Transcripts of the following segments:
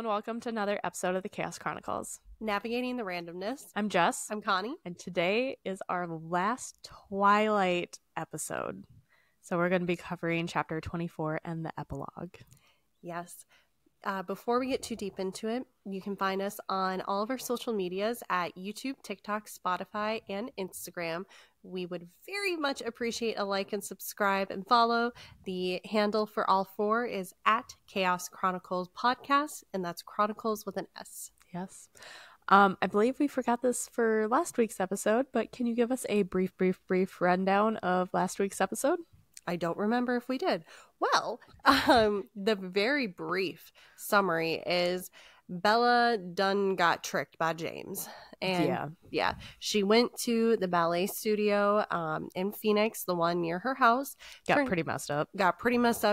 and welcome to another episode of the Chaos Chronicles. Navigating the randomness. I'm Jess. I'm Connie. And today is our last Twilight episode. So we're going to be covering chapter 24 and the epilogue. Yes. Before we get too deep into it, you can find us on all of our social medias at YouTube, TikTok, Spotify, and Instagram. We would very much appreciate a like and subscribe and follow. The handle for all four is at Chaos Chronicles Podcast, and that's Chronicles with an S. Yes. I believe we forgot this for last week's episode, but can you give us a brief rundown of last week's episode? I don't remember if we did. Well, the very brief summary is Bella done got tricked by James. And yeah, she went to the ballet studio in Phoenix, the one near her house. Got pretty messed up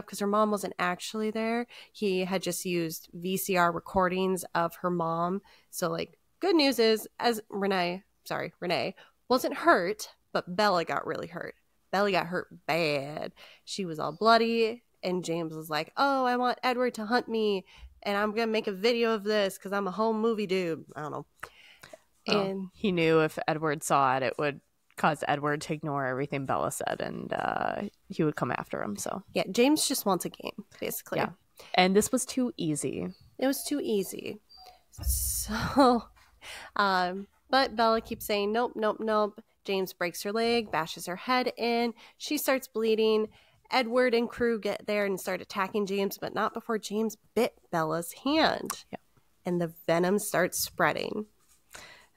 because her mom wasn't actually there. He had just used VCR recordings of her mom. So, like, good news is, as Renee wasn't hurt, but Bella got really hurt. Bella got hurt bad. She was all bloody, and James was like, oh, I want Edward to hunt me, and I'm going to make a video of this because I'm a home movie dude. I don't know. And he knew if Edward saw it, it would cause Edward to ignore everything Bella said, and he would come after him. So yeah, James just wants a game, basically. Yeah. And this was too easy. It was too easy. So, but Bella keeps saying, nope. James breaks her leg, bashes her head in. She starts bleeding. Edward and crew get there and start attacking James, but not before James bit Bella's hand. Yeah. And the venom starts spreading.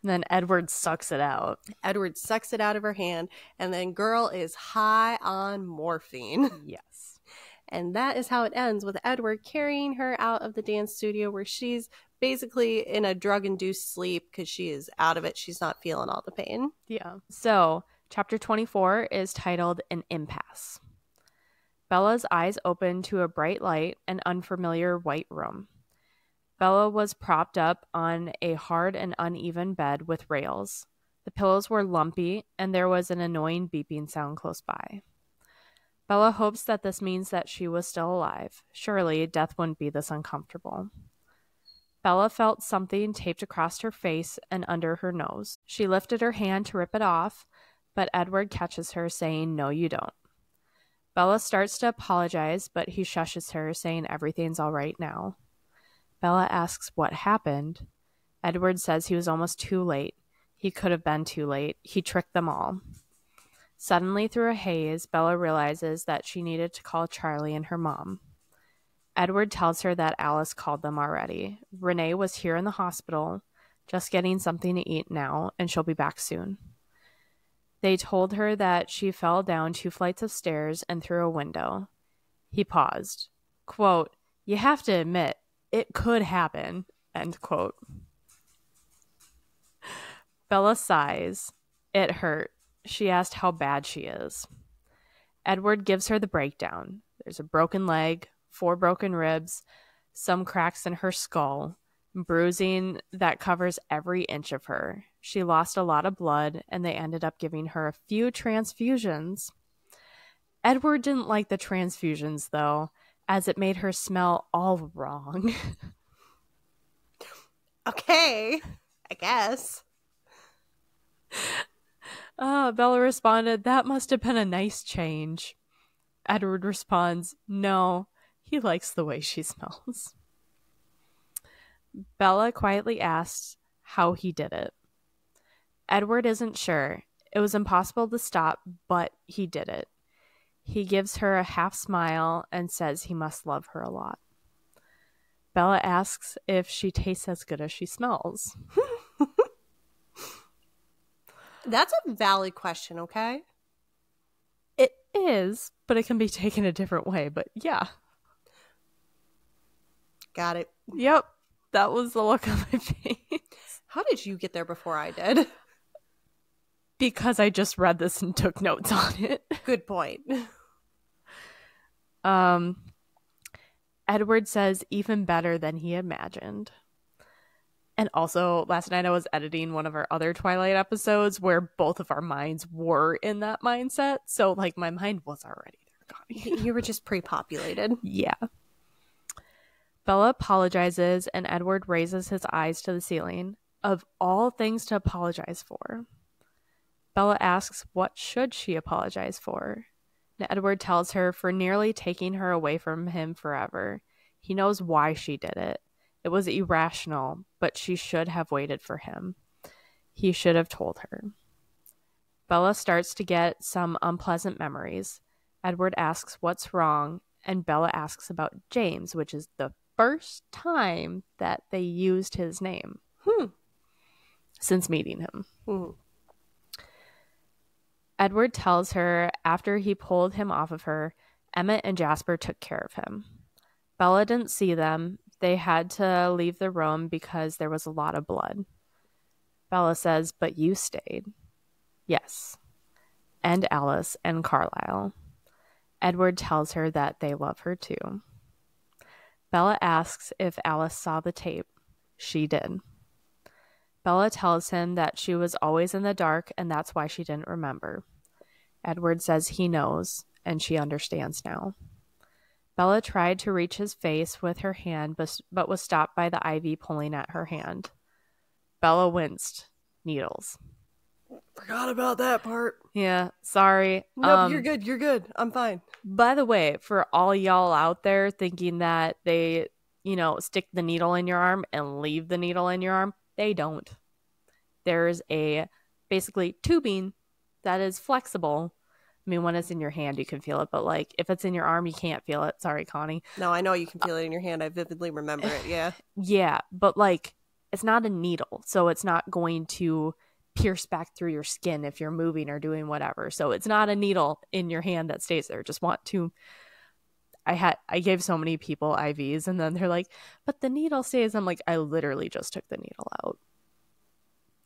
And then Edward sucks it out. Edward sucks it out of her hand, and then girl is high on morphine. Yes. And that is how it ends, with Edward carrying her out of the dance studio where she's basically in a drug-induced sleep because she is out of it. She's not feeling all the pain. Yeah. So, chapter 24 is titled An Impasse. Bella's eyes opened to a bright light and unfamiliar white room. Bella was propped up on a hard and uneven bed with rails. The pillows were lumpy, and there was an annoying beeping sound close by. Bella hopes that this means that she was still alive. Surely, death wouldn't be this uncomfortable. Bella felt something taped across her face and under her nose. She lifted her hand to rip it off, but Edward catches her, saying, "No, you don't." Bella starts to apologize, but he shushes her, saying everything's all right now. Bella asks what happened. Edward says he was almost too late. He could have been too late. He tricked them all. Suddenly, through a haze, Bella realizes that she needed to call Charlie and her mom. Edward tells her that Alice called them already. Renee was here in the hospital, just getting something to eat now, and she'll be back soon. They told her that she fell down 2 flights of stairs and through a window. He paused. Quote, "You have to admit, it could happen." End quote. Bella sighs. It hurt. She asked how bad she is. Edward gives her the breakdown. There's a broken leg, 4 broken ribs, some cracks in her skull, bruising that covers every inch of her. She lost a lot of blood, and they ended up giving her a few transfusions. Edward didn't like the transfusions, though, as it made her smell all wrong. Okay, I guess. Bella responded, "That must have been a nice change." Edward responds, "No, he likes the way she smells." Bella quietly asks how he did it. Edward isn't sure. It was impossible to stop, but he did it. He gives her a half smile and says he must love her a lot. Bella asks if she tastes as good as she smells. That's a valid question, okay? It is, but it can be taken a different way. But yeah. Got it. Yep. That was the look on my face. How did you get there before I did? Because I just read this and took notes on it. Good point. Edward says even better than he imagined. And also, last night I was editing one of our other Twilight episodes where both of our minds were in that mindset. So, like, my mind was already there, Connie. You were just pre-populated. Yeah. Bella apologizes, and Edward raises his eyes to the ceiling. Of all things to apologize for. Bella asks what should she apologize for. And Edward tells her for nearly taking her away from him forever. He knows why she did it. It was irrational, but she should have waited for him. He should have told her. Bella starts to get some unpleasant memories. Edward asks what's wrong, and Bella asks about James, which is the first time that they used his name since meeting him. Edward tells her after he pulled him off of her, Emmett and Jasper took care of him. Bella didn't see them. They had to leave the room because there was a lot of blood. Bella says, but you stayed. Yes. And Alice and Carlisle. Edward tells her that they love her too. Bella asks if Alice saw the tape. She did. Bella tells him that she was always in the dark and that's why she didn't remember. Edward says he knows and she understands now. Bella tried to reach his face with her hand but was stopped by the ivy pulling at her hand. Bella winced. Needles. Forgot about that part. Yeah, sorry. No, you're good. You're good. I'm fine. By the way, for all y'all out there thinking that they, stick the needle in your arm and leave the needle in your arm, they don't. There's a basically tubing that is flexible. I mean, when it's in your hand, you can feel it, but like if it's in your arm, you can't feel it. Sorry, Connie. No, I know you can feel it in your hand. I vividly remember it. Yeah. Yeah, but like it's not a needle, so it's not going to pierce back through your skin if you're moving or doing whatever. So it's not a needle in your hand that stays there. Just want to. I gave so many people IVs and then they're like, but the needle stays. I'm like, I literally just took the needle out.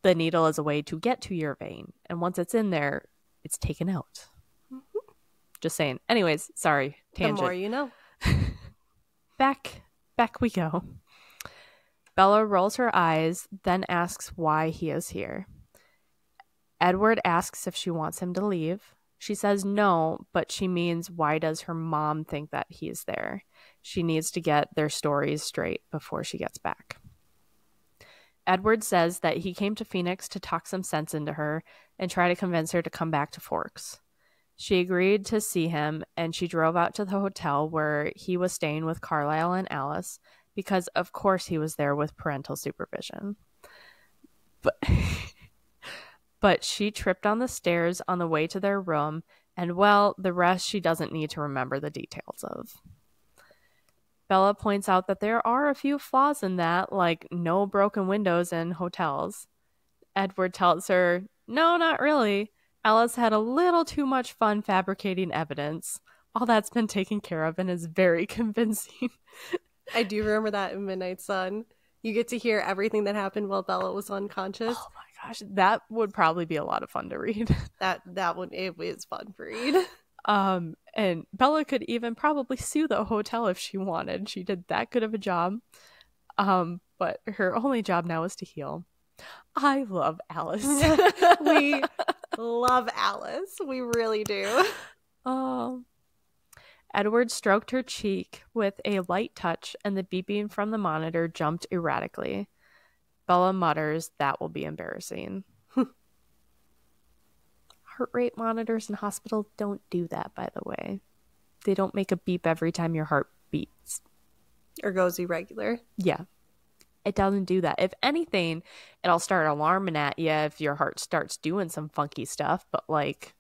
The needle is a way to get to your vein. And once it's in there, it's taken out. Mm-hmm. Just saying. Anyways, sorry. Tangent. The more you know. Back we go. Bella rolls her eyes, then asks why he is here. Edward asks if she wants him to leave. She says no, but she means why does her mom think that he's there? She needs to get their stories straight before she gets back. Edward says that he came to Phoenix to talk some sense into her and try to convince her to come back to Forks. She agreed to see him, and she drove out to the hotel where he was staying with Carlisle and Alice because, of course, he was there with parental supervision. But she tripped on the stairs on the way to their room, and, well, the rest she doesn't need to remember the details of. Bella points out that there are a few flaws in that, like no broken windows in hotels. Edward tells her, no, not really. Alice had a little too much fun fabricating evidence. All that's been taken care of and is very convincing. I do remember that in Midnight Sun. You get to hear everything that happened while Bella was unconscious. Oh my gosh, that would probably be a lot of fun to read. That one, it was fun to read. And Bella could even probably sue the hotel if she wanted. She did that good of a job. But her only job now is to heal. I love Alice. We love Alice. We really do. Edward stroked her cheek with a light touch, and the beeping from the monitor jumped erratically. Bella mutters, that will be embarrassing. Heart rate monitors in hospitals don't do that, by the way. They don't make a beep every time your heart beats. Or goes irregular. Yeah. It doesn't do that. If anything, it'll start alarming at you if your heart starts doing some funky stuff, but like,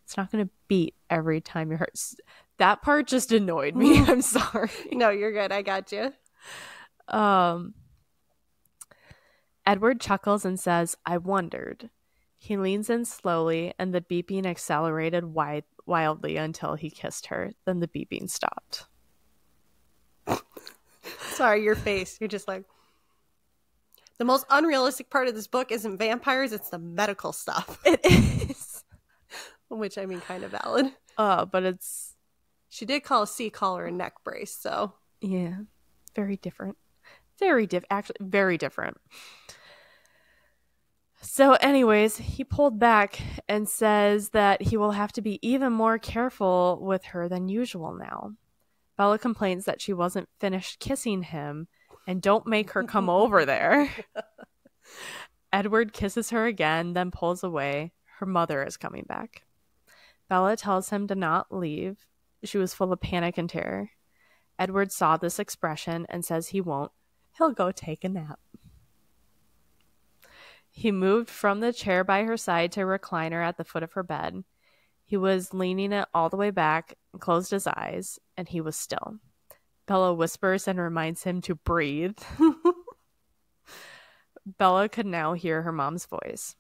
it's not going to beat every time your heart... That part just annoyed me. I'm sorry. No, you're good. I got you. Edward chuckles and says, I wondered. He leans in slowly, and the beeping accelerated wildly until he kissed her. Then the beeping stopped. Sorry, your face. You're just like... The most unrealistic part of this book isn't vampires, it's the medical stuff. It is. Which, I mean, kind of valid. But it's... She did call a sea collar a neck brace, so... Yeah. Very different. Actually, very different. So anyways, he pulled back and says that he will have to be even more careful with her than usual now. Bella complains that she wasn't finished kissing him and don't make her come over there. Edward kisses her again, then pulls away. Her mother is coming back. Bella tells him to not leave. She was full of panic and terror. Edward saw this expression and says he won't. He'll go take a nap. He moved from the chair by her side to a recliner at the foot of her bed. He was leaning it all the way back, closed his eyes, and he was still. Bella whispers and reminds him to breathe. Bella could now hear her mom's voice.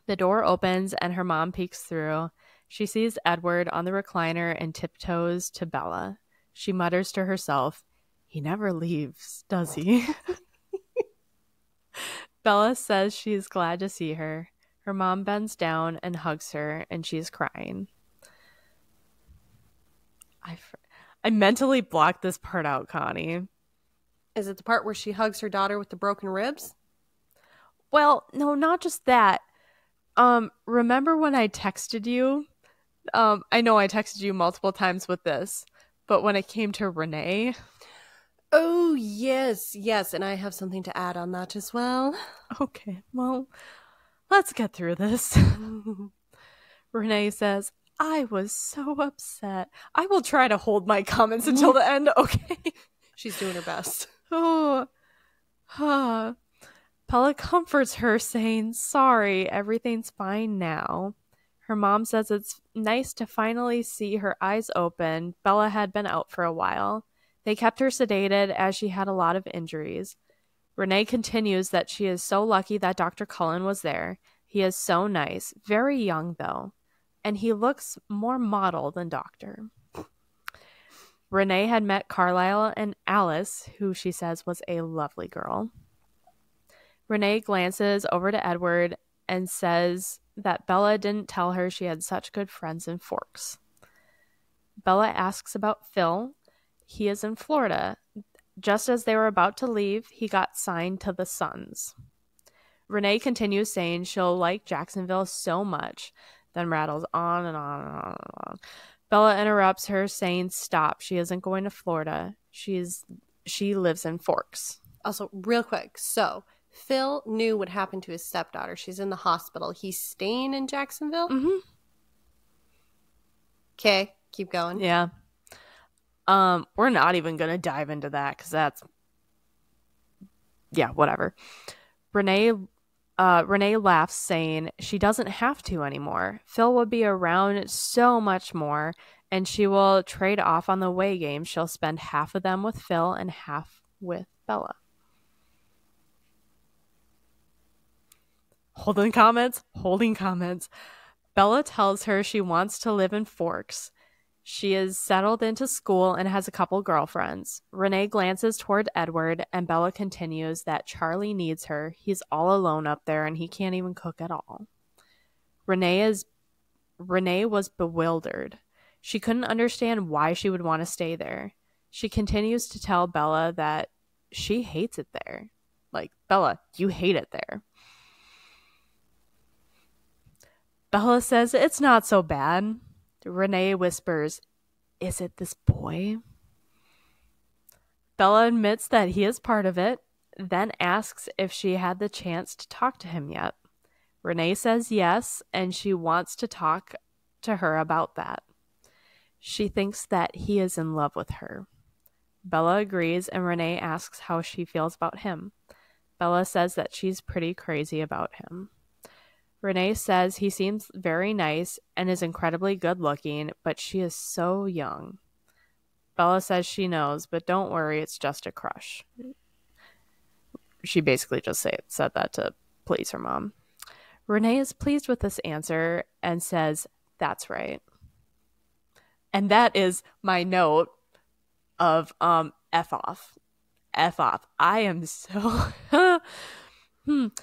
The door opens and her mom peeks through. She sees Edward on the recliner and tiptoes to Bella. She mutters to herself, "He never leaves, does he?" Bella says she's glad to see her. Her mom bends down and hugs her, and she's crying. I mentally blocked this part out, Connie. Is it the part where she hugs her daughter with the broken ribs? Well, no, not just that. Remember when I texted you? I know I texted you multiple times with this, but when it came to Renee... Oh, yes, and I have something to add on that as well. Okay, well, let's get through this. Renee says, "I was so upset. I will try to hold my comments until the end, okay?" She's doing her best. Oh, Bella comforts her, saying, "Sorry, everything's fine now." Her mom says it's nice to finally see her eyes open. Bella had been out for a while. They kept her sedated as she had a lot of injuries. Renee continues that she is so lucky that Dr. Cullen was there. He is so nice, very young though, and he looks more model than Doctor. Renee had met Carlisle and Alice, who she says was a lovely girl. Renee glances over to Edward and says that Bella didn't tell her she had such good friends in Forks. Bella asks about Phil. He is in Florida. Just as they were about to leave, he got signed to the Suns. Renee continues saying she'll like Jacksonville so much, then rattles on and on and on and on. Bella interrupts her, saying stop, she isn't going to Florida. She lives in Forks. Also, real quick, so Phil knew what happened to his stepdaughter. She's in the hospital. He's staying in Jacksonville? Mm-hmm. Okay, keep going. Yeah. We're not even going to dive into that because that's... Yeah, whatever. Renee laughs, saying she doesn't have to anymore. Phil will be around so much more, and she will trade off on the away games. She'll spend half of them with Phil and half with Bella. Holding comments. Bella tells her she wants to live in Forks. She is settled into school and has a couple girlfriends. Renee glances toward Edward, and Bella continues that Charlie needs her. He's all alone up there, and he can't even cook at all. Renee was bewildered. She couldn't understand why she would want to stay there. She continues to tell Bella that she hates it there. Like, Bella, you hate it there. Bella says it's not so bad. Renee whispers, "Is it this boy?" Bella admits that he is part of it, then asks if she had the chance to talk to him yet. Renee says yes, and she wants to talk to her about that. She thinks that he is in love with her. Bella agrees, and Renee asks how she feels about him. Bella says that she's pretty crazy about him. Renee says he seems very nice and is incredibly good looking, but she is so young. Bella says she knows, but don't worry, it's just a crush. She basically just said that to please her mom. Renee is pleased with this answer and says, "That's right." And that is my note of F off. F off. I am so...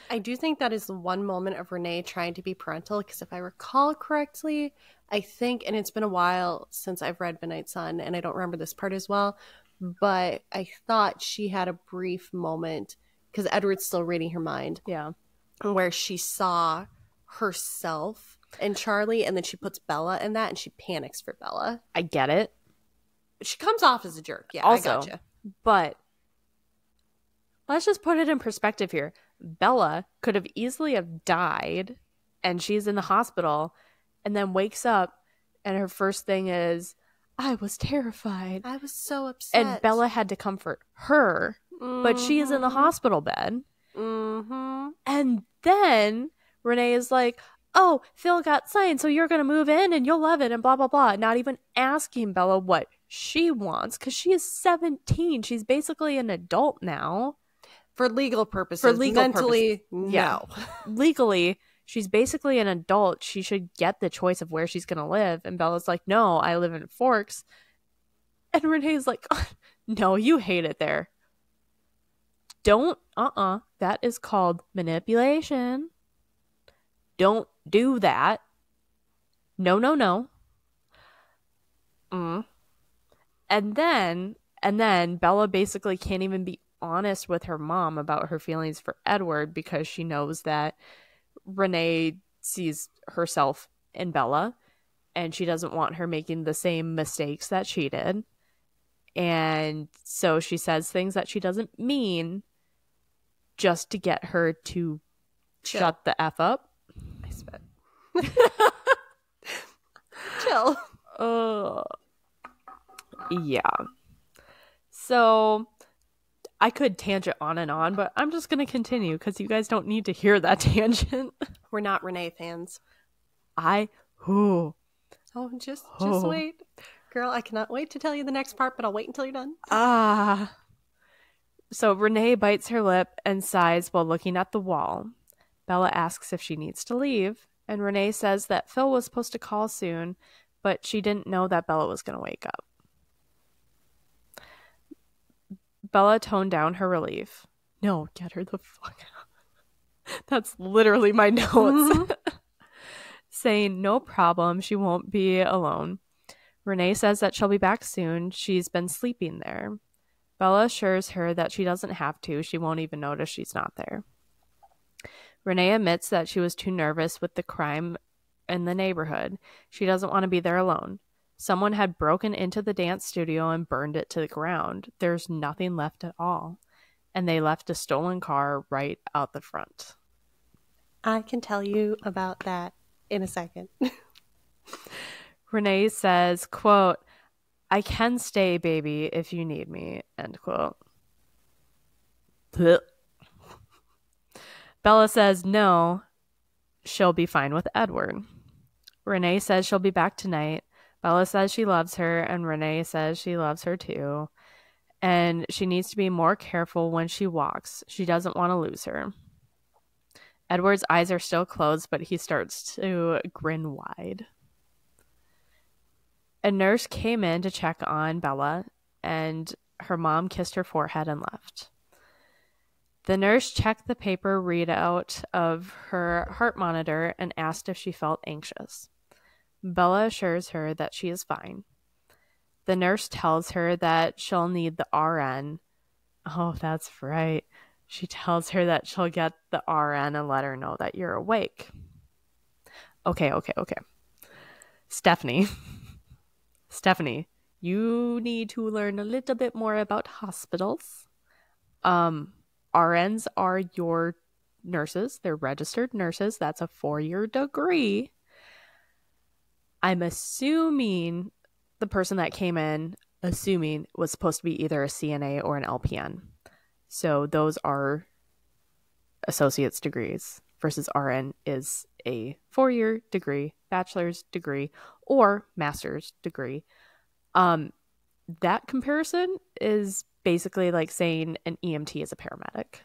I do think that is the one moment of Renee trying to be parental, because if I recall correctly, I think, and it's been a while since I've read Midnight Sun, and I don't remember this part as well, but I thought she had a brief moment, because Edward's still reading her mind. Yeah. Where she saw herself and Charlie, and then she puts Bella in that, and she panics for Bella. I get it. She comes off as a jerk. Yeah, Also, I gotcha. But let's just put it in perspective here. Bella could have easily have died, and she's in the hospital, and then wakes up, and her first thing is, I was terrified. I was so upset. And Bella had to comfort her, but she is in the hospital bed. Mm-hmm. And then Renee is like, oh, Phil got signed, so you're going to move in and you'll love it and blah, blah, blah. Not even asking Bella what she wants because she is 17. She's basically an adult now. For legal purposes. Mentally, no. Yeah. Legally, she's basically an adult. She should get the choice of where she's going to live. And Bella's like, no, I live in Forks. And Renee's like, no, you hate it there. Don't, that is called manipulation. Don't do that. No, no, no. And then Bella basically can't even be honest with her mom about her feelings for Edward because she knows that Renee sees herself in Bella and she doesn't want her making the same mistakes that she did. And so she says things that she doesn't mean just to get her to shut the F up. I spit. Chill. Yeah. So I could tangent on and on, but I'm just going to continue because you guys don't need to hear that tangent. We're not Renee fans. Oh, just wait. Girl, I cannot wait to tell you the next part, but I'll wait until you're done. So Renee bites her lip and sighs while looking at the wall. Bella asks if she needs to leave, and Renee says that Phil was supposed to call soon, but she didn't know that Bella was going to wake up. Bella toned down her relief. No, get her the fuck out. That's literally my notes. Saying no problem, she won't be alone. Renee says that she'll be back soon. She's been sleeping there. Bella assures her that she doesn't have to. She won't even notice she's not there. Renee admits that she was too nervous with the crime in the neighborhood. She doesn't want to be there alone. Someone had broken into the dance studio and burned it to the ground. There's nothing left at all. And they left a stolen car right out the front. I can tell you about that in a second. Renee says, quote, I can stay, baby, if you need me, end quote. Bella says no, she'll be fine with Edward. Renee says she'll be back tonight. Bella says she loves her, and Renee says she loves her too. And she needs to be more careful when she walks. She doesn't want to lose her. Edward's eyes are still closed, but he starts to grin wide. A nurse came in to check on Bella, and her mom kissed her forehead and left. The nurse checked the paper readout of her heart monitor and asked if she felt anxious. Bella assures her that she is fine. The nurse tells her that she'll need the RN. Oh, that's right. She tells her that she'll get the RN and let her know that you're awake. Okay. Stephanie, you need to learn a little bit more about hospitals. RNs are your nurses. They're registered nurses. That's a 4-year degree. I'm assuming the person that came in, was supposed to be either a CNA or an LPN. So those are associate's degrees versus RN is a 4-year degree, bachelor's degree, or master's degree. That comparison is basically like saying an EMT is a paramedic.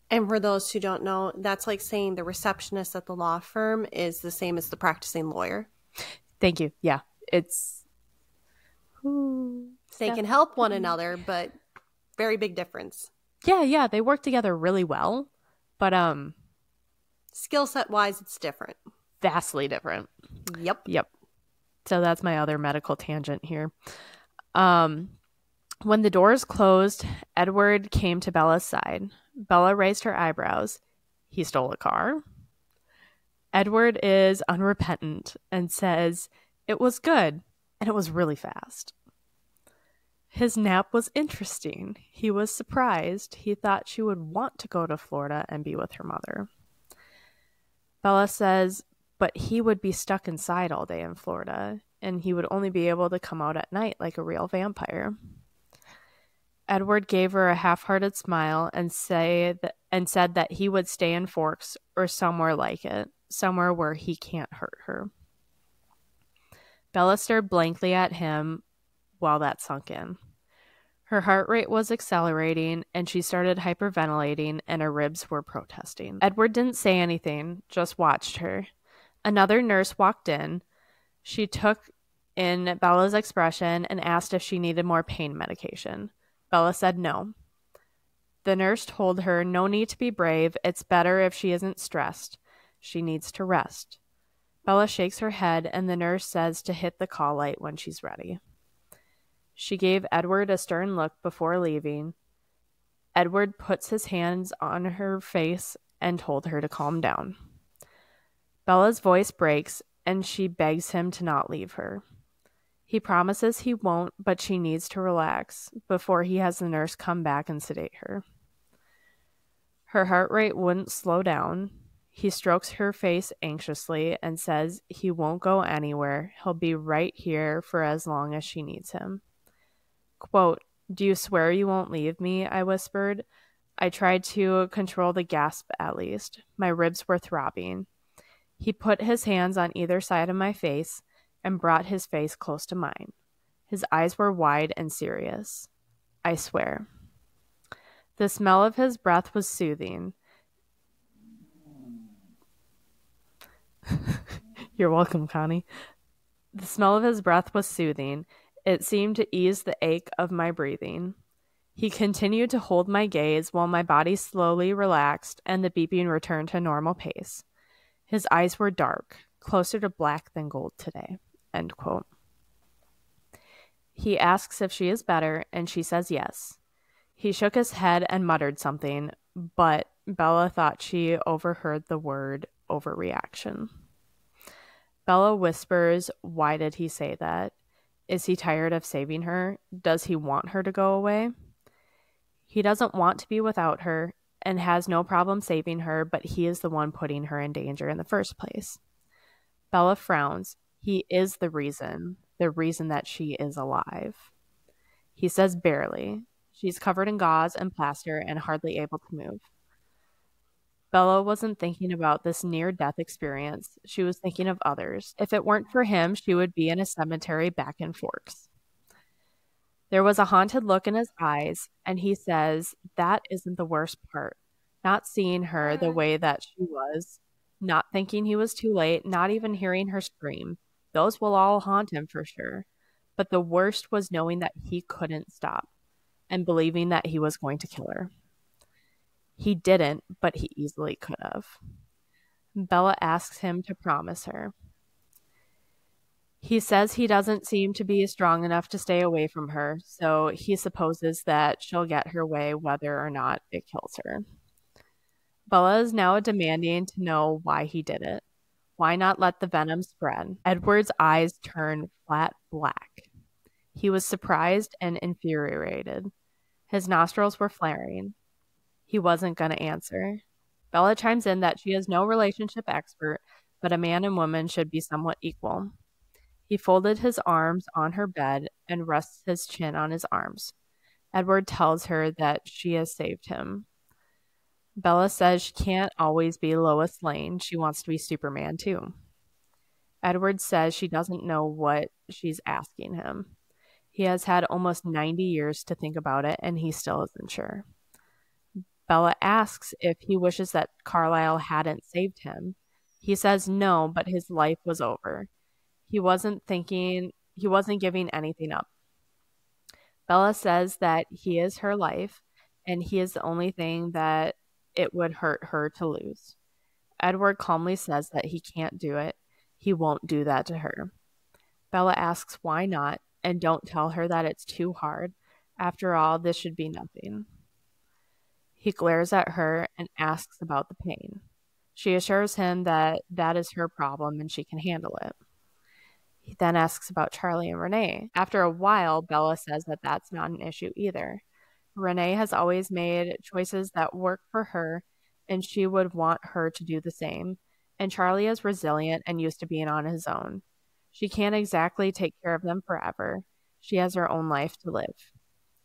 And for those who don't know, that's like saying the receptionist at the law firm is the same as the practicing lawyer. Thank you. Yeah, it's... They can help one another, but very big difference. Yeah, they work together really well, but skill set wise, it's different. Vastly different. Yep. So that's my other medical tangent here. When the doors closed, Edward came to Bella's side. Bella raised her eyebrows. He stole a car. Edward is unrepentant and says it was good and it was really fast. His nap was interesting. He was surprised. He thought she would want to go to Florida and be with her mother. Bella says, but he would be stuck inside all day in Florida, and he would only be able to come out at night like a real vampire. Edward gave her a half-hearted smile and said that he would stay in Forks or somewhere like it, somewhere where he can't hurt her. Bella stared blankly at him while that sunk in. Her heart rate was accelerating, and she started hyperventilating, and her ribs were protesting. Edward didn't say anything, just watched her. Another nurse walked in. She took in Bella's expression and asked if she needed more pain medication. Bella said no. The nurse told her no need to be brave. It's better if she isn't stressed. She needs to rest. Bella shakes her head, and the nurse says to hit the call light when she's ready. She gave Edward a stern look before leaving. Edward puts his hands on her face and told her to calm down. Bella's voice breaks, and she begs him to not leave her. He promises he won't, but she needs to relax before he has the nurse come back and sedate her. Her heart rate wouldn't slow down. He strokes her face anxiously and says he won't go anywhere. He'll be right here for as long as she needs him. Quote, "Do you swear you won't leave me?" I whispered. I tried to control the gasp at least. My ribs were throbbing. He put his hands on either side of my face and brought his face close to mine. His eyes were wide and serious. I swear. The smell of his breath was soothing. You're welcome, Connie. The smell of his breath was soothing. It seemed to ease the ache of my breathing. He continued to hold my gaze while my body slowly relaxed and the beeping returned to normal pace. His eyes were dark, closer to black than gold today. End quote. He asks if she is better, and she says yes. He shook his head and muttered something, but Bella thought she overheard the word overreaction. Bella whispers, "Why did he say that? Is he tired of saving her? Does he want her to go away?" He doesn't want to be without her and has no problem saving her, but he is the one putting her in danger in the first place. Bella frowns. He is the reason that she is alive. He says barely. She's covered in gauze and plaster and hardly able to move. Bella wasn't thinking about this near-death experience. She was thinking of others. If it weren't for him, she would be in a cemetery back in Forks. There was a haunted look in his eyes, and he says, that isn't the worst part. Not seeing her the way that she was, not thinking he was too late, not even hearing her scream. Those will all haunt him for sure. But the worst was knowing that he couldn't stop and believing that he was going to kill her. He didn't, but he easily could have. Bella asks him to promise her. He says he doesn't seem to be strong enough to stay away from her, so he supposes that she'll get her way whether or not it kills her. Bella is now demanding to know why he did it. Why not let the venom spread? Edward's eyes turned flat black. He was surprised and infuriated. His nostrils were flaring. He wasn't going to answer. Bella chimes in that she is no relationship expert, but a man and woman should be somewhat equal. He folded his arms on her bed and rests his chin on his arms. Edward tells her that she has saved him. Bella says she can't always be Lois Lane. She wants to be Superman too. Edward says she doesn't know what she's asking him. He has had almost 90 years to think about it, and he still isn't sure. Bella asks if he wishes that Carlisle hadn't saved him. He says no, but his life was over. He wasn't giving anything up. Bella says that he is her life, and he is the only thing that it would hurt her to lose. Edward calmly says that he can't do it. He won't do that to her. Bella asks why not, and don't tell her that it's too hard. After all, this should be nothing. He glares at her and asks about the pain. She assures him that that is her problem and she can handle it. He then asks about Charlie and Renee. After a while, Bella says that that's not an issue either. Renee has always made choices that work for her, and she would want her to do the same. And Charlie is resilient and used to being on his own. She can't exactly take care of them forever. She has her own life to live.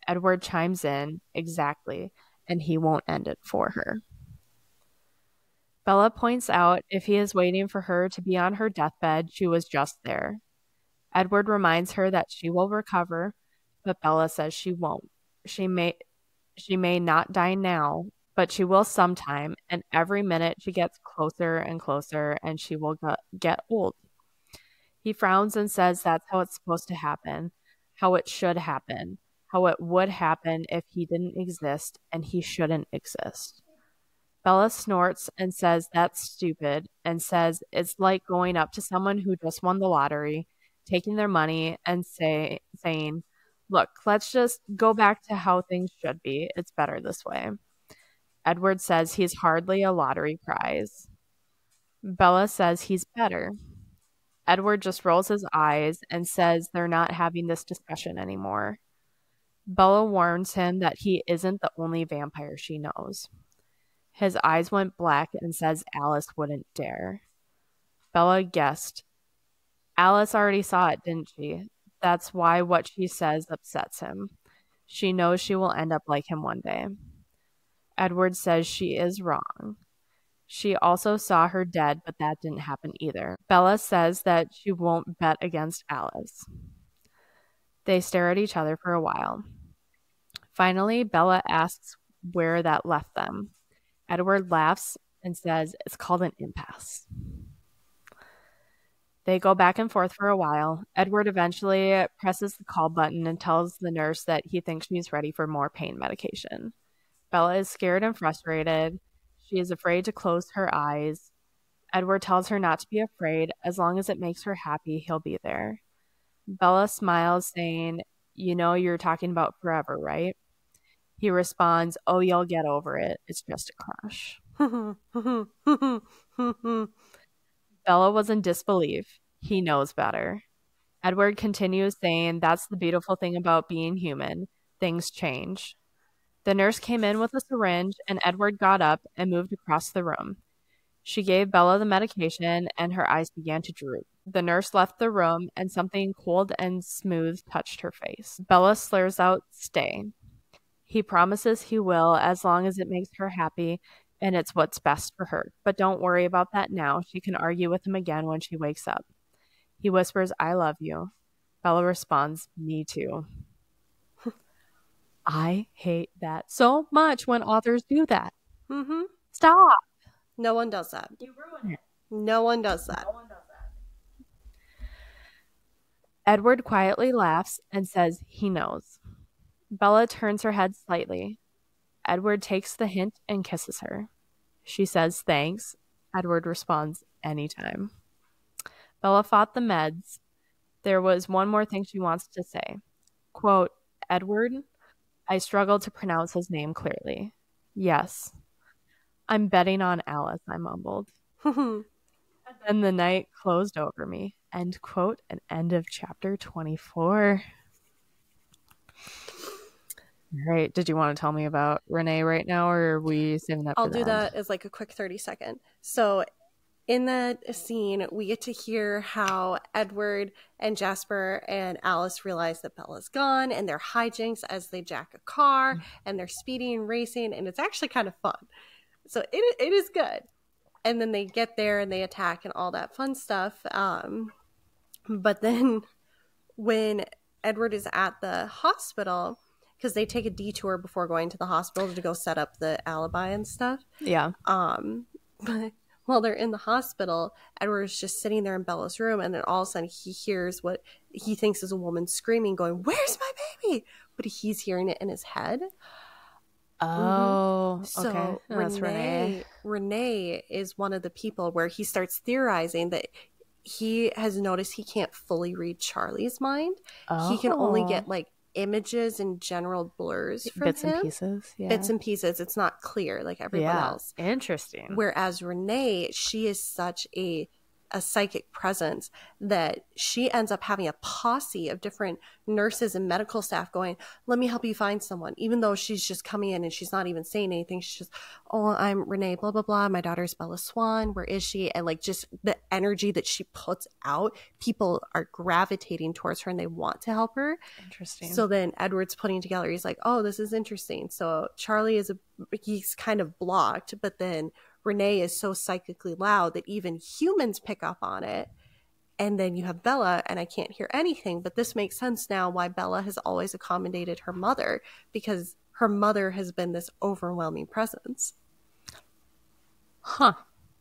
Edward chimes in, exactly, and he won't end it for her. Bella points out if he is waiting for her to be on her deathbed, she was just there. Edward reminds her that she will recover, but Bella says she won't. She may not die now, but she will sometime, and every minute she gets closer and closer, and she will get old. He frowns and says that's how it's supposed to happen, how it should happen, how it would happen if he didn't exist, and he shouldn't exist. Bella snorts and says that's stupid, and says it's like going up to someone who just won the lottery, taking their money, and saying, look, let's just go back to how things should be. It's better this way. Edward says he's hardly a lottery prize. Bella says he's better. Edward just rolls his eyes and says they're not having this discussion anymore. Bella warns him that he isn't the only vampire she knows. His eyes went black and says Alice wouldn't dare. Bella guessed. Alice already saw it, didn't she? That's why what she says upsets him. She knows she will end up like him one day. Edward says she is wrong. She also saw her dead, but that didn't happen either. Bella says that she won't bet against Alice. They stare at each other for a while. Finally, Bella asks where that left them. Edward laughs and says it's called an impasse. They go back and forth for a while. Edward eventually presses the call button and tells the nurse that he thinks she's ready for more pain medication. Bella is scared and frustrated. She is afraid to close her eyes. Edward tells her not to be afraid. As long as it makes her happy, he'll be there. Bella smiles, saying, you know you're talking about forever, right? He responds, oh, you'll get over it. It's just a crush. Bella was in disbelief. He knows better. Edward continues saying that's the beautiful thing about being human. Things change. The nurse came in with a syringe, and Edward got up and moved across the room. She gave Bella the medication, and her eyes began to droop. The nurse left the room, and something cold and smooth touched her face. Bella slurs out, stay. He promises he will as long as it makes her happy, and it's what's best for her. But don't worry about that now. She can argue with him again when she wakes up. He whispers, I love you. Bella responds, me too. I hate that so much when authors do that. Mm-hmm. Stop. No one does that. You ruin it. No one does that. Edward quietly laughs and says he knows. Bella turns her head slightly. Edward takes the hint and kisses her. She says thanks. Edward responds anytime. Bella fought the meds. There was one more thing she wants to say. Quote, Edward, I struggled to pronounce his name clearly. Yes. I'm betting on Alice, I mumbled. And then the night closed over me. End quote, and end of chapter 24. All right. Did you want to tell me about Renee right now, or are we saving that for the end? I'll do that as like a quick 30-second. So in that scene, we get to hear how Edward and Jasper and Alice realize that Bella's gone, and their hijinks as they jack a car, and they're speeding and racing, and it's actually kind of fun. So it is good. And then they get there and they attack and all that fun stuff. But then when Edward is at the hospital, because they take a detour before going to the hospital to go set up the alibi and stuff. Yeah. But while they're in the hospital, Edward is just sitting there in Bella's room, and then all of a sudden he hears what he thinks is a woman screaming, going, "Where's my baby?" But he's hearing it in his head. Oh, So okay. That's Renee. Renee is one of the people where he starts theorizing that he has noticed he can't fully read Charlie's mind. Oh. He can only get like images and general blurs from Bits him. and pieces. Yeah. Bits and pieces. It's not clear like everyone else. Interesting. Whereas Renee, she is such a a psychic presence that she ends up having a posse of different nurses and medical staff going, let me help you find someone, even though she's just coming in and she's not even saying anything. She's just, oh, I'm Renee, blah, blah, blah. My daughter's Bella Swan. Where is she? And like just the energy that she puts out, people are gravitating towards her and they want to help her. Interesting. So then Edward's putting together, he's like, oh, this is interesting. So Charlie he's kind of blocked, but then Renee is so psychically loud that even humans pick up on it. And then you have Bella, and I can't hear anything, but this makes sense now why Bella has always accommodated her mother, because her mother has been this overwhelming presence. Huh.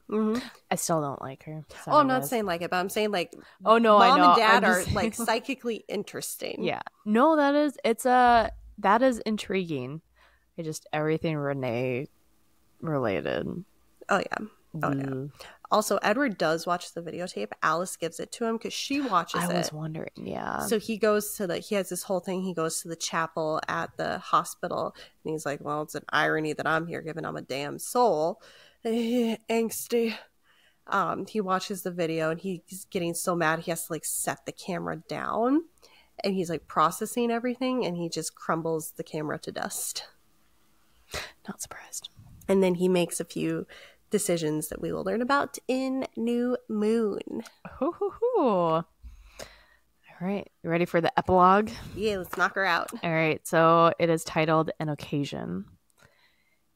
Mm-hmm. I still don't like her. Oh, I'm not saying like it, but I'm saying like, oh no, mom I know. and dad are like psychically interesting. Yeah. No, that is intriguing. Everything Renee related. Oh yeah. Oh yeah. Also, Edward does watch the videotape. Alice gives it to him because she watches it. I was wondering, yeah. So he has this whole thing. He goes to the chapel at the hospital, and he's like, well, it's an irony that I'm here giving him a damn soul. Angsty. He watches the video, and he's getting so mad he has to like set the camera down, and he's like processing everything, and he just crumbles the camera to dust. Not surprised. And then he makes a few decisions that we will learn about in New Moon. All right. You ready for the epilogue? Yeah, let's knock her out. All right. So it is titled An Occasion.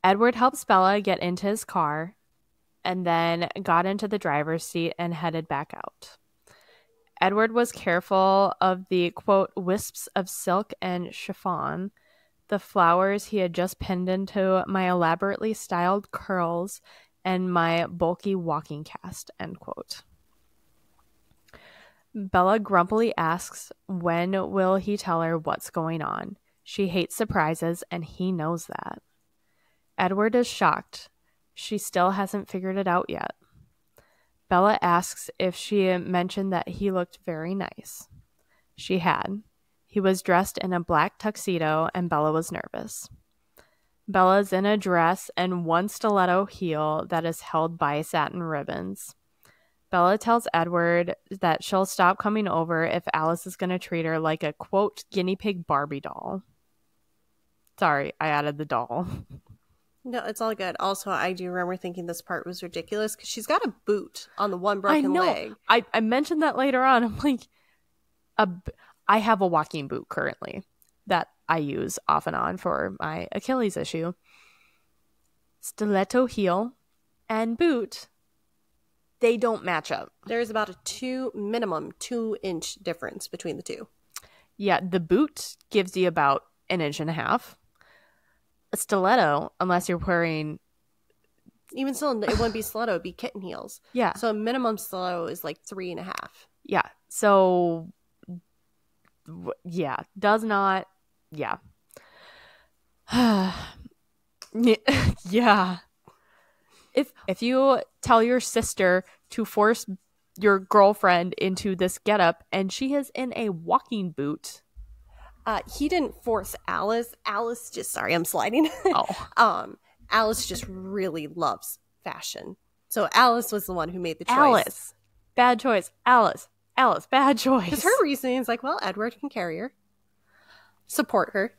Edward helps Bella get into his car and then got into the driver's seat and headed back out. Edward was careful of the, quote, wisps of silk and chiffon, the flowers he had just pinned into my elaborately styled curls, and my bulky walking cast, end quote. Bella grumpily asks when will he tell her what's going on. She hates surprises, and he knows that. Edward is shocked. She still hasn't figured it out yet. Bella asks if she mentioned that he looked very nice. She had. He was dressed in a black tuxedo, and Bella was nervous. Bella's in a dress and one stiletto heel that is held by satin ribbons. Bella tells Edward that she'll stop coming over if Alice is going to treat her like a, quote, guinea pig Barbie doll. Sorry, I added the doll. No, it's all good. Also, I do remember thinking this part was ridiculous because she's got a boot on the one broken leg. I mentioned that later on. I'm like, I have a walking boot currently that I use off and on for my Achilles issue. Stiletto heel and boot, they don't match up. There's about a minimum 2-inch difference between the two. Yeah, the boot gives you about 1.5 inches. A stiletto, unless you're wearing... Even still, it wouldn't be stiletto, it'd be kitten heels. Yeah. So a minimum stiletto is like 3.5. Yeah. So, yeah. Does not... Yeah. Yeah. If you tell your sister to force your girlfriend into this getup and she is in a walking boot... He didn't force Alice. Alice just... Sorry, I'm sliding. Oh. Alice just really loves fashion. So Alice was the one who made the choice. Alice. Bad choice. Alice, bad choice. Because her reasoning is like, well, Edward can carry her. Support her.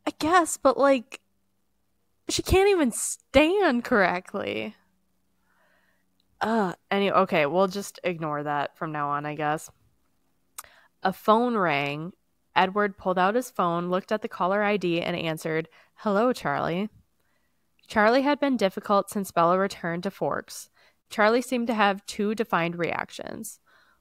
I guess, but like, she can't even stand correctly. Anyway, okay, we'll just ignore that from now on, I guess. A phone rang. Edward pulled out his phone, looked at the caller ID, and answered, "Hello, Charlie." Charlie had been difficult since Bella returned to Forks. Charlie seemed to have two defined reactions.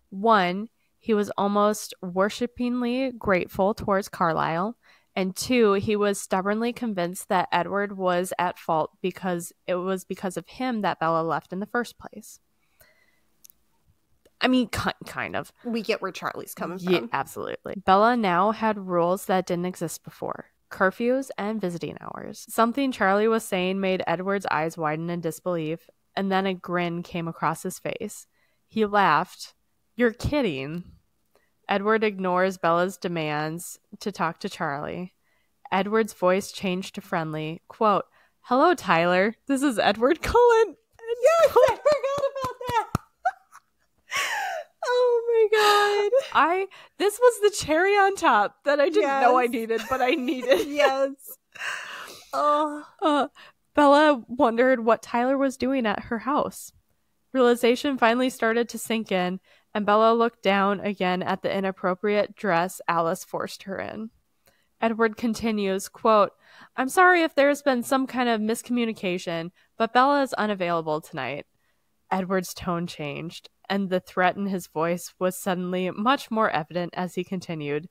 One, he was almost worshippingly grateful towards Carlisle, and two, he was stubbornly convinced that Edward was at fault because it was because of him that Bella left in the first place. I mean, kind of. We get where Charlie's coming from. Yeah, absolutely. Bella now had rules that didn't exist before. Curfews and visiting hours. Something Charlie was saying made Edward's eyes widen in disbelief, and then a grin came across his face. He laughed. "You're kidding." Edward ignores Bella's demands to talk to Charlie. Edward's voice changed to friendly. Quote, "Hello, Tyler. This is Edward Cullen." Yes, I forgot about that. This was the cherry on top that I didn't know I needed, but I needed. Yes. Oh. Bella wondered what Tyler was doing at her house. Realization finally started to sink in, and Bella looked down again at the inappropriate dress Alice forced her in. Edward continues, quote, "I'm sorry if there's been some kind of miscommunication, but Bella is unavailable tonight." Edward's tone changed, and the threat in his voice was suddenly much more evident as he continued,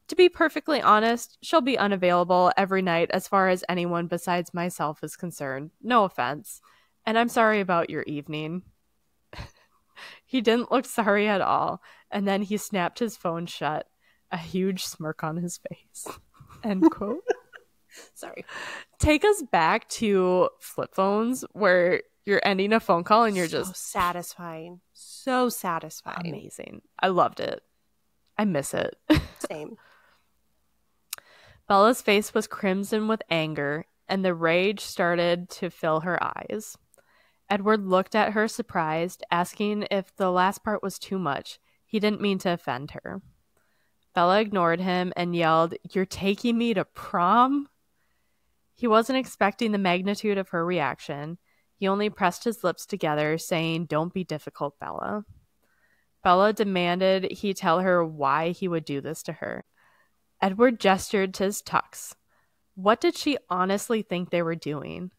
"To be perfectly honest, she'll be unavailable every night as far as anyone besides myself is concerned. No offense. And I'm sorry about your evening." He didn't look sorry at all, and then he snapped his phone shut, a huge smirk on his face. End quote. Sorry. Take us back to flip phones where you're ending a phone call and you're just satisfying. So satisfying. Amazing. I loved it. I miss it. Same. Bella's face was crimson with anger, and the rage started to fill her eyes. Edward looked at her surprised, asking if the last part was too much. He didn't mean to offend her. Bella ignored him and yelled, "You're taking me to prom?" He wasn't expecting the magnitude of her reaction. He only pressed his lips together, saying, "Don't be difficult, Bella." Bella demanded he tell her why he would do this to her. Edward gestured to his tux. What did she honestly think they were doing?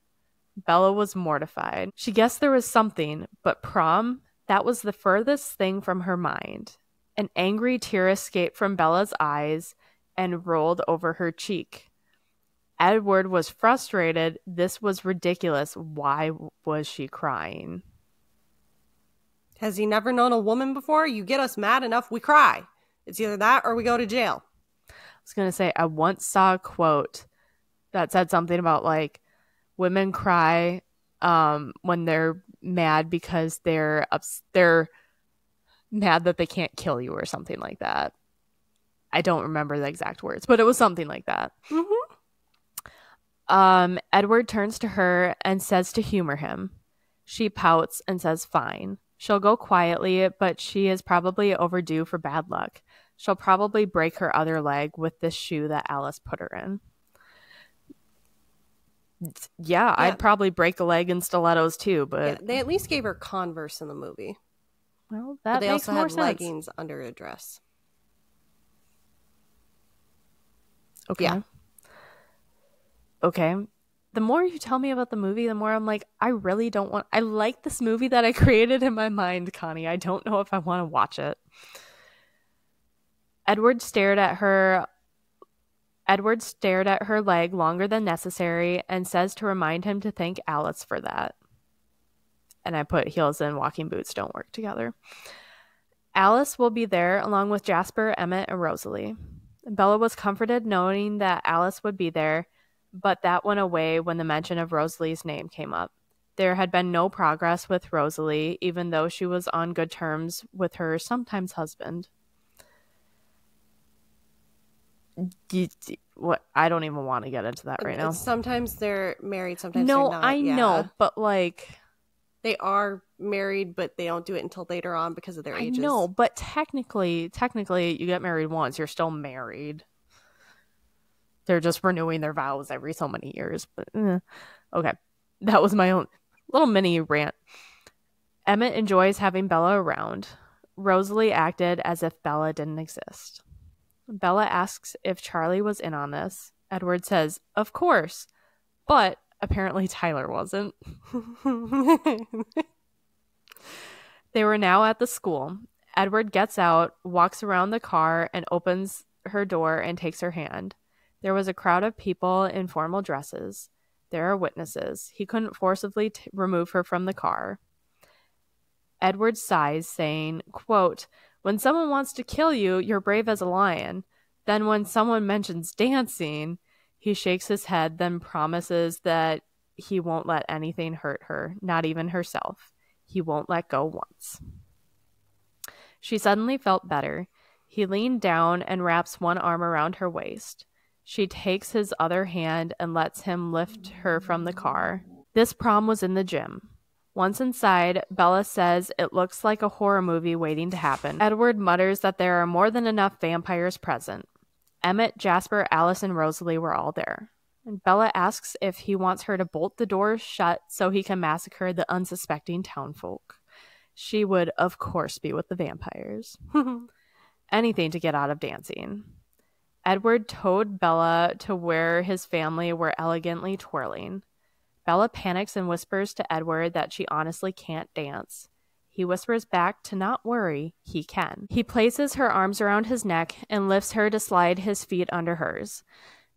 Bella was mortified. She guessed there was something, but prom, that was the furthest thing from her mind. An angry tear escaped from Bella's eyes and rolled over her cheek. Edward was frustrated. This was ridiculous. Why was she crying? Has he never known a woman before? You get us mad enough, we cry. It's either that or we go to jail. I was going to say, I once saw a quote that said something about like women cry when they're mad because they're mad that they can't kill you or something like that. I don't remember the exact words, but it was something like that. Edward turns to her and says to humor him. She pouts and says fine. She'll go quietly, but she is probably overdue for bad luck. She'll probably break her other leg with this shoe that Alice put her in. Yeah, I'd probably break a leg in stilettos too, but they at least gave her Converse in the movie. Well, but they makes also more had sense. Leggings under a dress. Okay. Yeah. Okay. The more you tell me about the movie, the more I'm like, I really don't want... I like this movie that I created in my mind, Connie. I don't know if I want to watch it. Edward stared at her leg longer than necessary and says to remind him to thank Alice for that. And I put heels and walking boots don't work together. Alice will be there along with Jasper, Emmett, and Rosalie. Bella was comforted knowing that Alice would be there, but that went away when the mention of Rosalie's name came up. There had been no progress with Rosalie, even though she was on good terms with her sometimes husband. What? I don't even want to get into that right now. Sometimes they're married, sometimes they're not. No, I know, but like... They are married, but they don't do it until later on because of their ages. No, but technically, you get married once, you're still married. They're just renewing their vows every so many years. But okay, that was my own little mini rant. Emmett enjoys having Bella around. Rosalie acted as if Bella didn't exist. Bella asks if Charlie was in on this. Edward says, "Of course," but apparently Tyler wasn't. They were now at the school. Edward gets out, walks around the car, and opens her door and takes her hand. There was a crowd of people in formal dresses. There are witnesses. He couldn't forcibly remove her from the car. Edward sighs, saying, quote, "When someone wants to kill you, you're brave as a lion. Then when someone mentions dancing..." He shakes his head, then promises that he won't let anything hurt her, not even herself. He won't let go once. She suddenly felt better. He leaned down and wraps one arm around her waist. She takes his other hand and lets him lift her from the car. This prom was in the gym. Once inside, Bella says it looks like a horror movie waiting to happen. Edward mutters that there are more than enough vampires present. Emmett, Jasper, Alice, and Rosalie were all there. And Bella asks if he wants her to bolt the doors shut so he can massacre the unsuspecting townfolk. She would, of course, be with the vampires. Anything to get out of dancing. Edward towed Bella to where his family were elegantly twirling. Bella panics and whispers to Edward that she honestly can't dance. He whispers back to not worry, he can. He places her arms around his neck and lifts her to slide his feet under hers.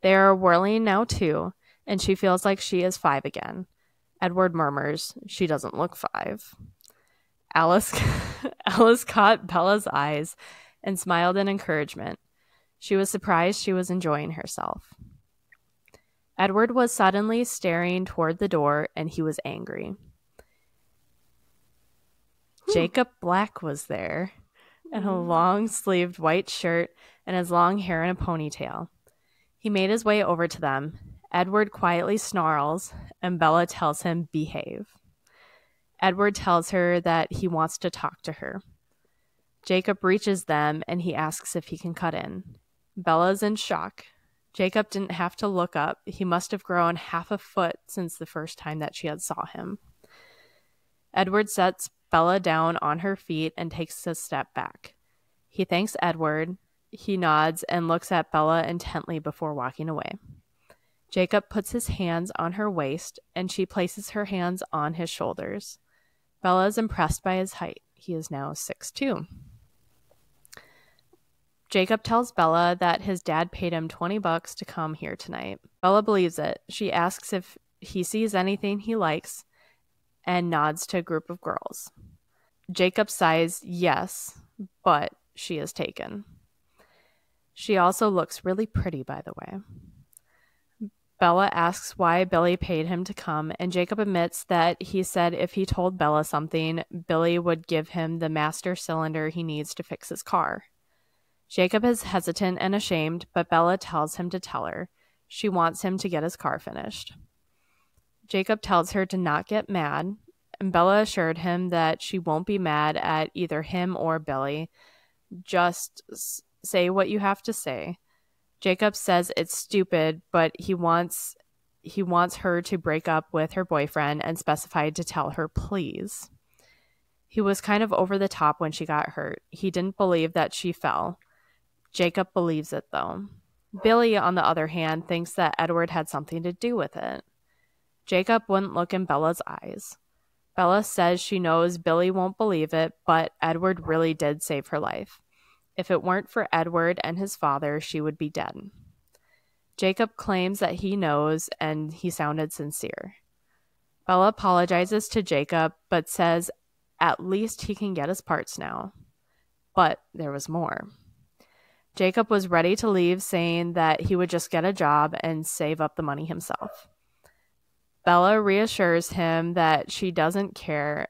They are whirling now too, and she feels like she is 5 again. Edward murmurs, she doesn't look 5. Alice caught Bella's eyes and smiled in encouragement. She was surprised she was enjoying herself. Edward was suddenly staring toward the door, and he was angry. Jacob Black was there, in a long-sleeved white shirt and his long hair in a ponytail. He made his way over to them. Edward quietly snarls, and Bella tells him, behave. Edward tells her that he wants to talk to her. Jacob reaches them, and he asks if he can cut in. Bella's in shock. Jacob didn't have to look up. He must have grown half a foot since the first time that she had saw him. Edward sets Bella down on her feet and takes a step back. He thanks Edward. He nods and looks at Bella intently before walking away. Jacob puts his hands on her waist, and she places her hands on his shoulders. Bella is impressed by his height. He is now 6'2". Jacob tells Bella that his dad paid him $20 to come here tonight. Bella believes it. She asks if he sees anything he likes and nods to a group of girls. Jacob sighs yes, but she is taken. She also looks really pretty, by the way. Bella asks why Billy paid him to come, and Jacob admits that he said if he told Bella something, Billy would give him the master cylinder he needs to fix his car. Jacob is hesitant and ashamed, but Bella tells him to tell her. She wants him to get his car finished. Jacob tells her to not get mad, and Bella assured him that she won't be mad at either him or Billy. Just say what you have to say. Jacob says it's stupid, but he wants her to break up with her boyfriend and specified to tell her, please. He was kind of over the top when she got hurt. He didn't believe that she fell. Jacob believes it, though. Billy, on the other hand, thinks that Edward had something to do with it. Jacob wouldn't look in Bella's eyes. Bella says she knows Billy won't believe it, but Edward really did save her life. If it weren't for Edward and his father, she would be dead. Jacob claims that he knows, and he sounded sincere. Bella apologizes to Jacob, but says at least he can get his parts now. But there was more. Jacob was ready to leave, saying that he would just get a job and save up the money himself. Bella reassures him that she doesn't care.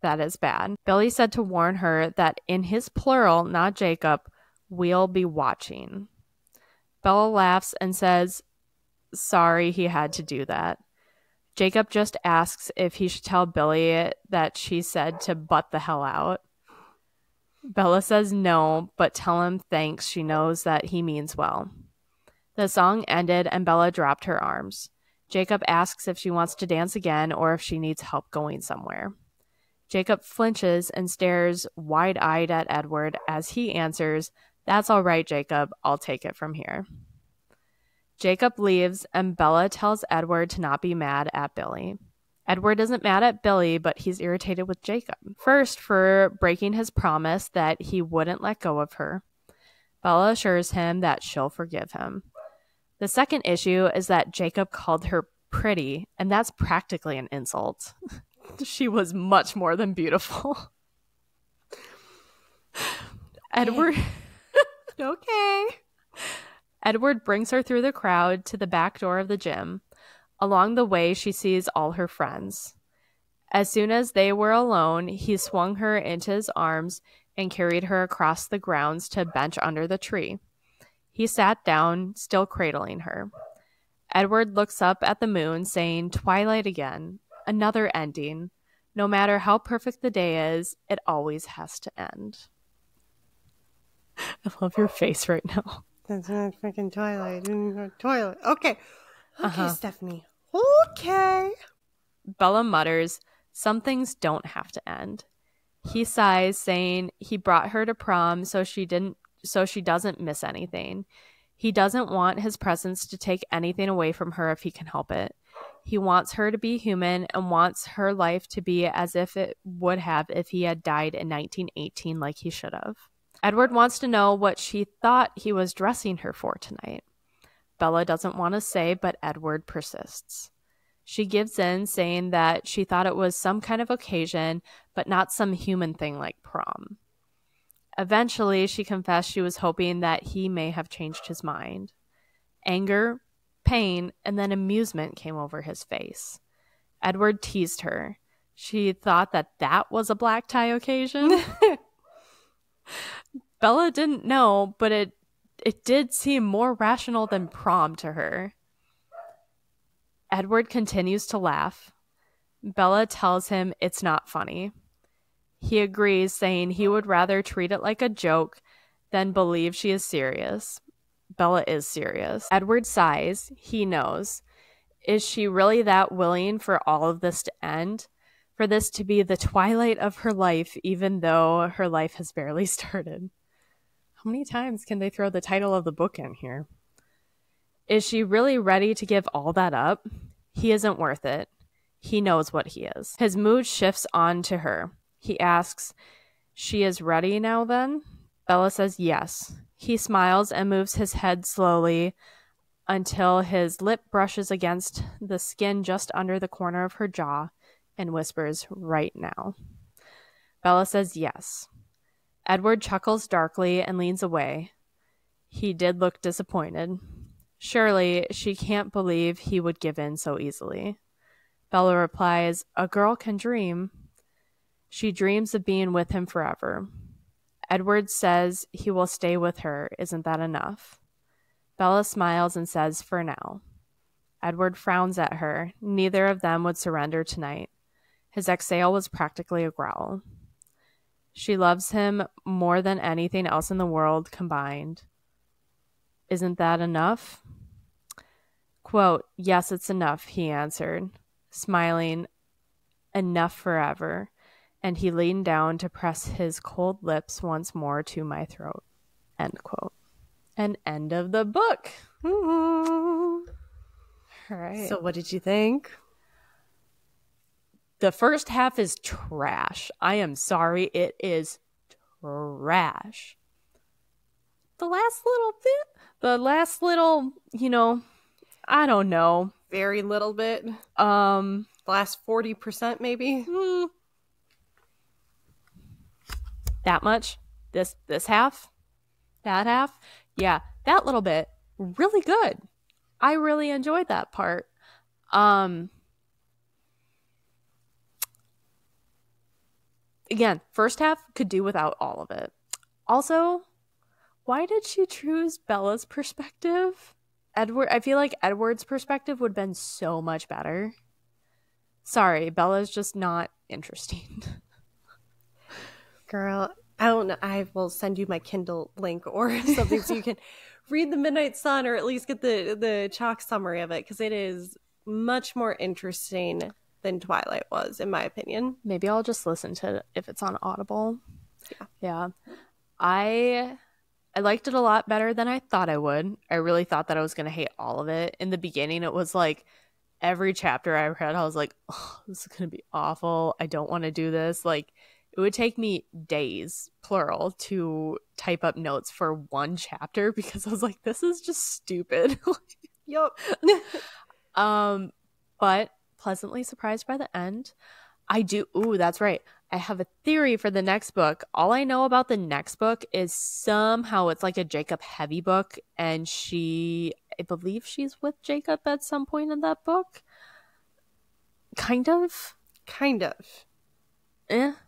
That is bad. Billy said to warn her that in his plural, not Jacob, we'll be watching. Bella laughs and says, sorry he had to do that. Jacob just asks if he should tell Billy that she said to butt the hell out. Bella says no, but tell him thanks. She knows that he means well. The song ended and Bella dropped her arms. Jacob asks if she wants to dance again or if she needs help going somewhere. Jacob flinches and stares wide-eyed at Edward as he answers, that's all right, Jacob. I'll take it from here. Jacob leaves and Bella tells Edward to not be mad at Billy. Edward isn't mad at Billy, but he's irritated with Jacob. First, for breaking his promise that he wouldn't let go of her. Bella assures him that she'll forgive him. The second issue is that Jacob called her pretty, and that's practically an insult. She was much more than beautiful. Edward... Okay. Edward brings her through the crowd to the back door of the gym. Along the way, she sees all her friends. As soon as they were alone, he swung her into his arms and carried her across the grounds to a bench under the tree. He sat down, still cradling her. Edward looks up at the moon, saying, Twilight again. Another ending. No matter how perfect the day is, it always has to end. I love your face right now. That's not freaking Twilight. Twilight. Okay. Okay, Stephanie. Okay. Bella mutters, some things don't have to end. He sighs, saying he brought her to prom so she doesn't miss anything. He doesn't want his presence to take anything away from her if he can help it. He wants her to be human and wants her life to be as if it would have if he had died in 1918 like he should have. Edward wants to know what she thought he was dressing her for tonight. Bella doesn't want to say, but Edward persists. She gives in, saying that she thought it was some kind of occasion, but not some human thing like prom. Eventually, she confessed she was hoping that he may have changed his mind. Anger, pain, and then amusement came over his face. Edward teased her. She thought that was a black tie occasion. Bella didn't know, but it did seem more rational than prom to her. Edward continues to laugh. Bella tells him it's not funny. He agrees, saying he would rather treat it like a joke than believe she is serious. Bella is serious. Edward sighs. He knows. Is she really that willing for all of this to end? For this to be the twilight of her life, even though her life has barely started? How many times can they throw the title of the book in here? Is she really ready to give all that up? He isn't worth it. He knows what he is. His mood shifts on to her. He asks, she is ready now then? Bella says yes. He smiles and moves his head slowly until his lip brushes against the skin just under the corner of her jaw and whispers, right now. Bella says yes. Edward chuckles darkly and leans away. He did look disappointed. Surely she can't believe he would give in so easily. Bella replies, a girl can dream. She dreams of being with him forever. Edward says he will stay with her. Isn't that enough? Bella smiles and says, for now. Edward frowns at her. Neither of them would surrender tonight. His exhale was practically a growl. She loves him more than anything else in the world combined. Isn't that enough? Quote, yes, it's enough, he answered, smiling, enough forever. And he leaned down to press his cold lips once more to my throat. End quote. And end of the book. All right. So what did you think? The first half is trash. I am sorry. It is trash. The last little, I don't know. Very little bit. The last 40% maybe. That much? This half? That half? Yeah, that little bit. Really good. I really enjoyed that part. Again, first half could do without all of it. Also, why did she choose Bella's perspective? I feel like Edward's perspective would have been so much better. Sorry, Bella's just not interesting. Girl, I don't know. I will send you my Kindle link or something so you can read The Midnight Sun or at least get the chalk summary of it, because it is much more interesting than Twilight was, in my opinion. Maybe I'll just listen to it if it's on Audible. Yeah. I liked it a lot better than I thought I would. I really thought that I was going to hate all of it. In the beginning, it was like every chapter I read, I was like, oh, this is going to be awful. I don't want to do this. Like, it would take me days, plural, to type up notes for one chapter because I was like, this is just stupid. Yup. But pleasantly surprised by the end. That's right. I have a theory for the next book. All I know about the next book is somehow it's like a Jacob heavy book, and I believe she's with Jacob at some point in that book. Kind of.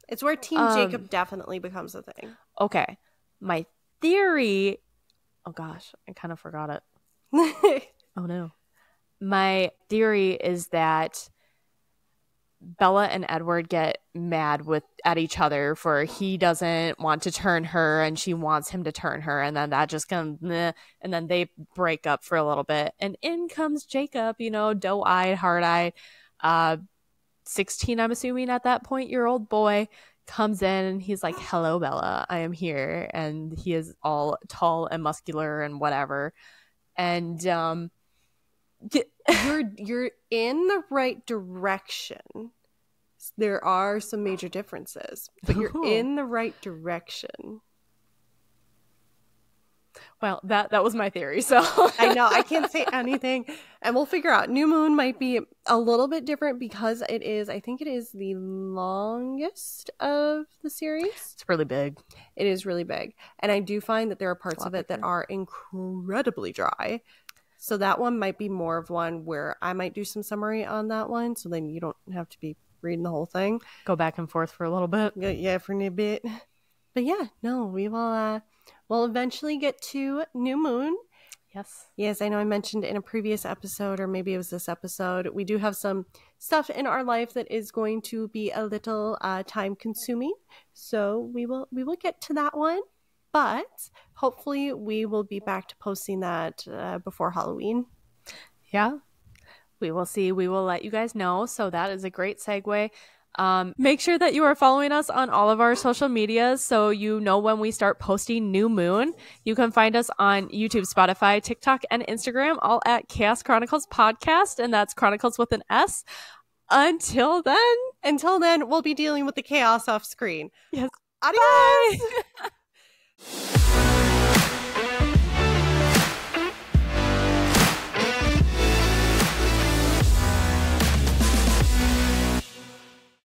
It's where Team Jacob definitely becomes a thing. Okay. My theory... Oh gosh, I kind of forgot it. Oh no. My theory is that Bella and Edward get mad at each other for he doesn't want to turn her and she wants him to turn her, and then that just comes and then they break up for a little bit, and in comes Jacob, doe-eyed, hard-eyed, 16 I'm assuming at that point, year old boy, comes in and he's like, hello Bella, I am here, and he is all tall and muscular and whatever, and you're in the right direction. There are some major differences, but you're in the right direction. Well, that was my theory, so I know I can't say anything, and we'll figure out. New Moon might be a little bit different because I think it is the longest of the series. It's really big. It is really big, and I do find that there are parts of it that are incredibly dry. So that one might be more of one where I might do some summary on that one, so then you don't have to be reading the whole thing. Go back and forth for a little bit. Yeah, for a bit. But yeah, no, we will we'll eventually get to New Moon. Yes, I know I mentioned in a previous episode, or maybe it was this episode, we do have some stuff in our life that is going to be a little time consuming. So we will get to that one. But hopefully we will be back to posting that before Halloween. Yeah, we will see. We will let you guys know. So that is a great segue. Make sure that you are following us on all of our social medias so you know when we start posting New Moon. You can find us on YouTube, Spotify, TikTok, and Instagram, all at Chaos Chronicles Podcast, and that's Chronicles with an S. Until then, we'll be dealing with the chaos off screen. Yes. Adios! Bye.